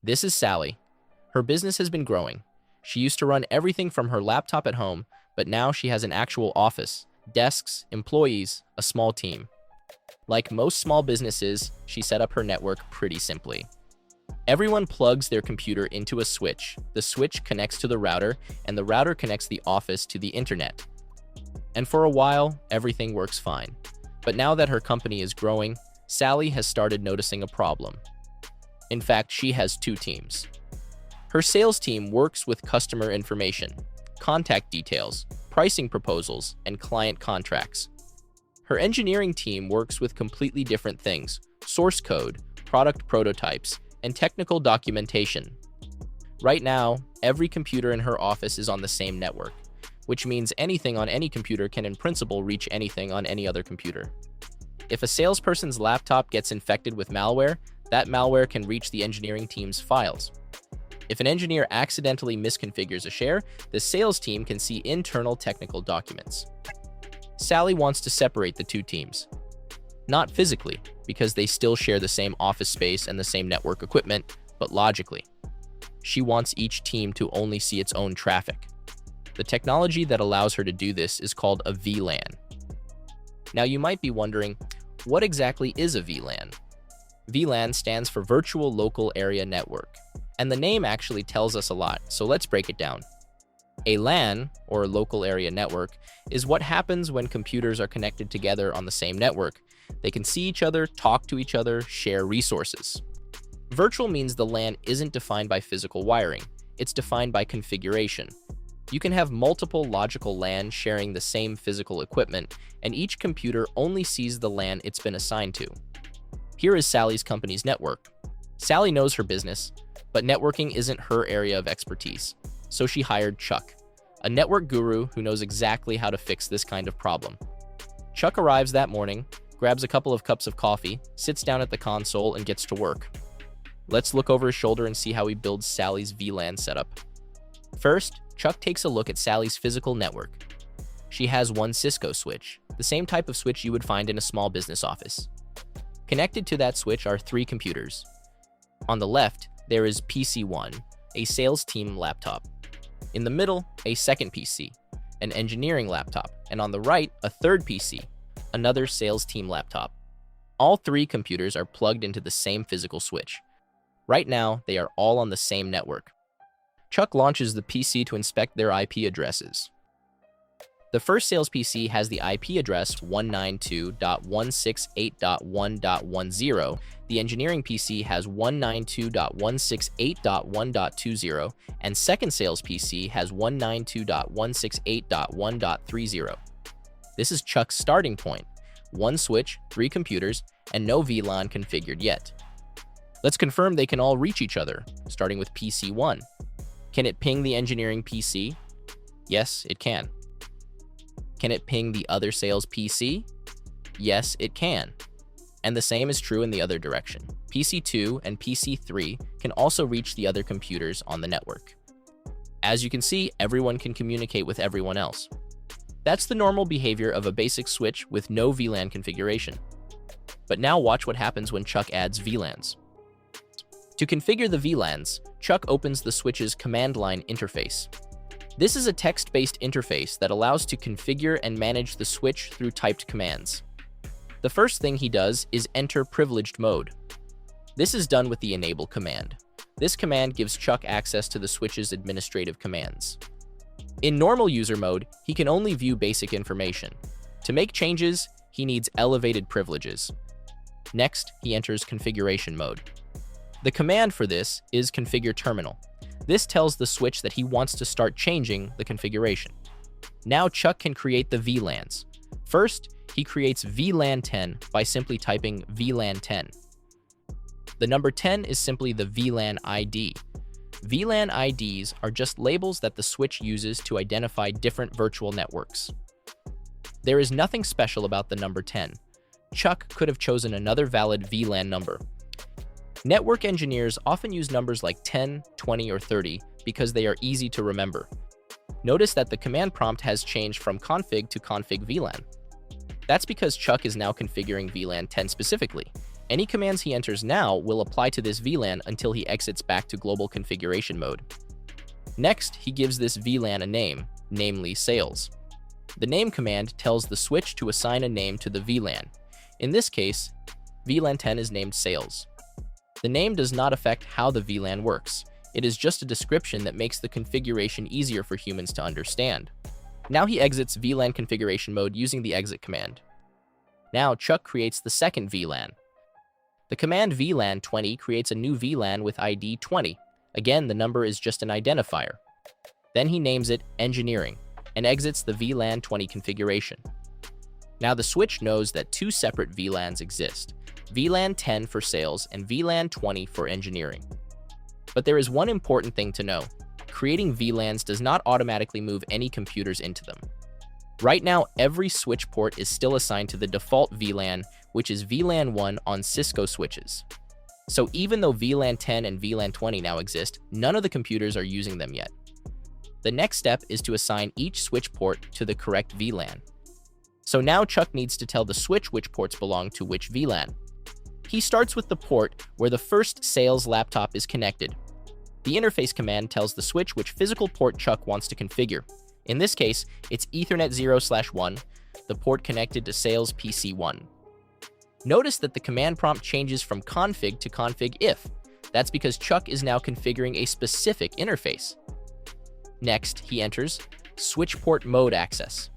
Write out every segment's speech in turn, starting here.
This is Sally. Her business has been growing. She used to run everything from her laptop at home, but now she has an actual office, desks, employees, a small team. Like most small businesses, she set up her network pretty simply. Everyone plugs their computer into a switch. The switch connects to the router, and the router connects the office to the internet. And for a while, everything works fine. But now that her company is growing, Sally has started noticing a problem. In fact, she has two teams. Her sales team works with customer information, contact details, pricing proposals, and client contracts. Her engineering team works with completely different things: source code, product prototypes, and technical documentation. Right now, every computer in her office is on the same network, which means anything on any computer can in principle reach anything on any other computer. If a salesperson's laptop gets infected with malware, that malware can reach the engineering team's files. If an engineer accidentally misconfigures a share, the sales team can see internal technical documents. Sally wants to separate the two teams. Not physically, because they still share the same office space and the same network equipment, but logically. She wants each team to only see its own traffic. The technology that allows her to do this is called a VLAN. Now you might be wondering, what exactly is a VLAN? VLAN stands for Virtual Local Area Network, and the name actually tells us a lot, so let's break it down. A LAN, or Local Area Network, is what happens when computers are connected together on the same network. They can see each other, talk to each other, share resources. Virtual means the LAN isn't defined by physical wiring, it's defined by configuration. You can have multiple logical LAN sharing the same physical equipment, and each computer only sees the LAN it's been assigned to. Here is Sally's company's network. Sally knows her business, but networking isn't her area of expertise, so she hired Chuck, a network guru who knows exactly how to fix this kind of problem. Chuck arrives that morning, grabs a couple of cups of coffee, sits down at the console, and gets to work. Let's look over his shoulder and see how he builds Sally's VLAN setup. First, Chuck takes a look at Sally's physical network. She has one Cisco switch, the same type of switch you would find in a small business office. Connected to that switch are three computers. On the left, there is PC1, a sales team laptop. In the middle, a second PC, an engineering laptop, and on the right, a third PC, another sales team laptop. All three computers are plugged into the same physical switch. Right now, they are all on the same network. Chuck launches the PC to inspect their IP addresses. The first sales PC has the IP address 192.168.1.10, the engineering PC has 192.168.1.20, and second sales PC has 192.168.1.30. This is Chuck's starting point: one switch, three computers, and no VLAN configured yet. Let's confirm they can all reach each other, starting with PC1. Can it ping the engineering PC? Yes, it can. Can it ping the other sales PC? Yes, it can. And the same is true in the other direction. PC2 and PC3 can also reach the other computers on the network. As you can see, everyone can communicate with everyone else. That's the normal behavior of a basic switch with no VLAN configuration. But now watch what happens when Chuck adds VLANs. To configure the VLANs, Chuck opens the switch's command line interface. This is a text-based interface that allows to configure and manage the switch through typed commands. The first thing he does is enter privileged mode. This is done with the enable command. This command gives Chuck access to the switch's administrative commands. In normal user mode, he can only view basic information. To make changes, he needs elevated privileges. Next, he enters configuration mode. The command for this is configure terminal. This tells the switch that he wants to start changing the configuration. Now Chuck can create the VLANs. First, he creates VLAN 10 by simply typing VLAN 10. The number 10 is simply the VLAN ID. VLAN IDs are just labels that the switch uses to identify different virtual networks. There is nothing special about the number 10. Chuck could have chosen another valid VLAN number. Network engineers often use numbers like 10, 20, or 30 because they are easy to remember. Notice that the command prompt has changed from config to config VLAN. That's because Chuck is now configuring VLAN 10 specifically. Any commands he enters now will apply to this VLAN until he exits back to global configuration mode. Next, he gives this VLAN a name, namely sales. The name command tells the switch to assign a name to the VLAN. In this case, VLAN 10 is named sales. The name does not affect how the VLAN works. It is just a description that makes the configuration easier for humans to understand. Now he exits VLAN configuration mode using the exit command. Now Chuck creates the second VLAN. The command VLAN 20 creates a new VLAN with ID 20. Again, the number is just an identifier. Then he names it engineering and exits the VLAN 20 configuration. Now the switch knows that two separate VLANs exist, VLAN 10 for sales and VLAN 20 for engineering. But there is one important thing to know. Creating VLANs does not automatically move any computers into them. Right now, every switch port is still assigned to the default VLAN, which is VLAN 1 on Cisco switches. So even though VLAN 10 and VLAN 20 now exist, none of the computers are using them yet. The next step is to assign each switch port to the correct VLAN. So now Chuck needs to tell the switch which ports belong to which VLAN. He starts with the port where the first sales laptop is connected. The interface command tells the switch which physical port Chuck wants to configure. In this case, it's Ethernet 0/1, the port connected to sales PC 1. Notice that the command prompt changes from config to config if. That's because Chuck is now configuring a specific interface. Next, he enters switch port mode access.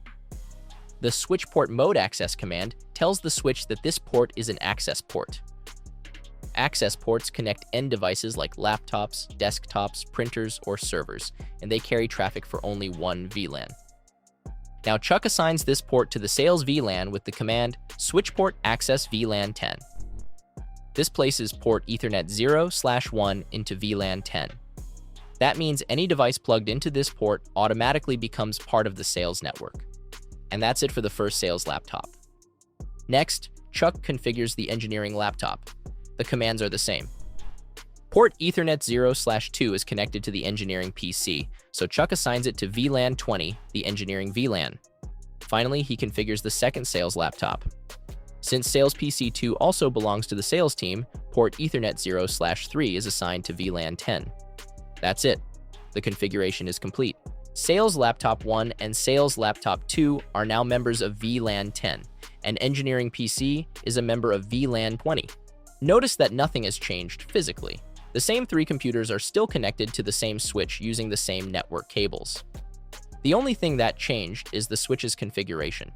The switch port mode access command tells the switch that this port is an access port. Access ports connect end devices like laptops, desktops, printers, or servers, and they carry traffic for only one VLAN. Now Chuck assigns this port to the sales VLAN with the command switch port access VLAN 10. This places port Ethernet 0/1 into VLAN 10. That means any device plugged into this port automatically becomes part of the sales network. And that's it for the first sales laptop. Next, Chuck configures the engineering laptop. The commands are the same. Port Ethernet 0/2 is connected to the engineering PC, so Chuck assigns it to VLAN 20, the engineering VLAN. Finally, he configures the second sales laptop. Since sales PC 2 also belongs to the sales team, port Ethernet 0/3 is assigned to VLAN 10. That's it. The configuration is complete. Sales Laptop 1 and Sales Laptop 2 are now members of VLAN 10, and Engineering PC is a member of VLAN 20. Notice that nothing has changed physically. The same three computers are still connected to the same switch using the same network cables. The only thing that changed is the switch's configuration.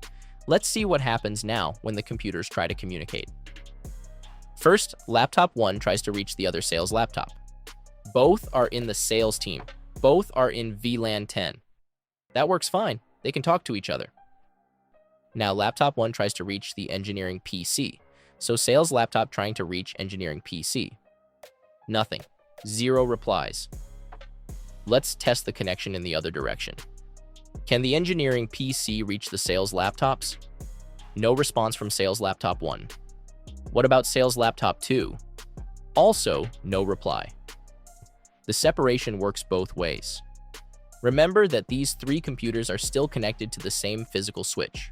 Let's see what happens now when the computers try to communicate. First, Laptop 1 tries to reach the other sales laptop. Both are in the sales team. Both are in VLAN 10. That works fine. They can talk to each other. Now, Laptop 1 tries to reach the engineering PC. So sales laptop trying to reach engineering PC. Nothing. 0 replies. Let's test the connection in the other direction. Can the engineering PC reach the sales laptops? No response from sales laptop 1. What about sales laptop 2? Also, no reply. The separation works both ways. Remember that these three computers are still connected to the same physical switch.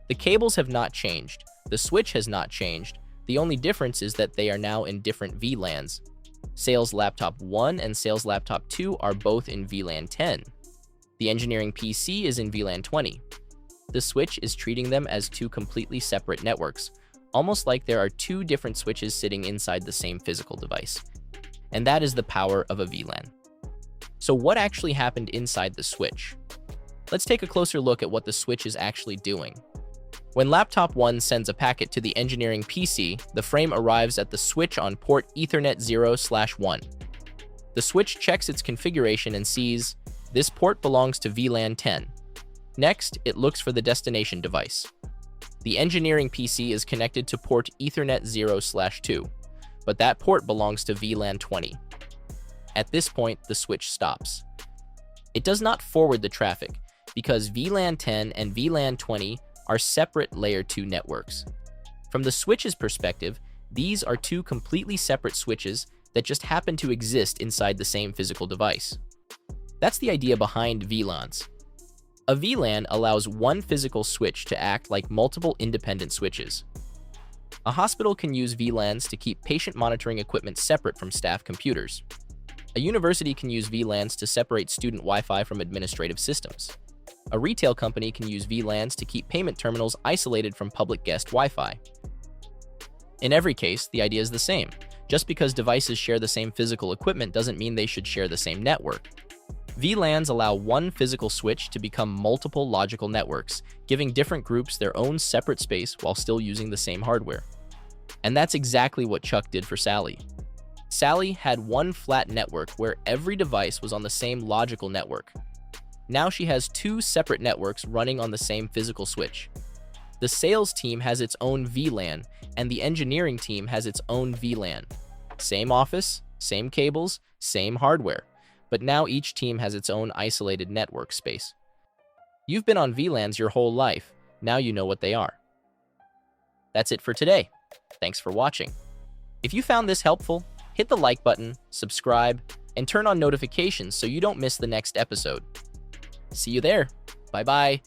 The cables have not changed. The switch has not changed. The only difference is that they are now in different VLANs. Sales Laptop 1 and Sales Laptop 2 are both in VLAN 10. The engineering PC is in VLAN 20. The switch is treating them as two completely separate networks, almost like there are two different switches sitting inside the same physical device. And that is the power of a VLAN. So what actually happened inside the switch? Let's take a closer look at what the switch is actually doing. When Laptop 1 sends a packet to the engineering PC, the frame arrives at the switch on port Ethernet 0/1. The switch checks its configuration and sees this port belongs to VLAN 10. Next, it looks for the destination device. The engineering PC is connected to port Ethernet 0/2, but that port belongs to VLAN 20. At this point, the switch stops. It does not forward the traffic because VLAN 10 and VLAN 20 are separate layer 2 networks. From the switch's perspective, these are two completely separate switches that just happen to exist inside the same physical device. That's the idea behind VLANs. A VLAN allows one physical switch to act like multiple independent switches. A hospital can use VLANs to keep patient monitoring equipment separate from staff computers. A university can use VLANs to separate student Wi-Fi from administrative systems. A retail company can use VLANs to keep payment terminals isolated from public guest Wi-Fi. In every case, the idea is the same. Just because devices share the same physical equipment doesn't mean they should share the same network. VLANs allow one physical switch to become multiple logical networks, giving different groups their own separate space while still using the same hardware. And that's exactly what Chuck did for Sally. Sally had one flat network where every device was on the same logical network. Now she has two separate networks running on the same physical switch. The sales team has its own VLAN, and the engineering team has its own VLAN. Same office, same cables, same hardware, but now each team has its own isolated network space. You've been on VLANs your whole life, now you know what they are. That's it for today. Thanks for watching. If you found this helpful, hit the like button, subscribe, and turn on notifications so you don't miss the next episode. See you there. Bye-bye.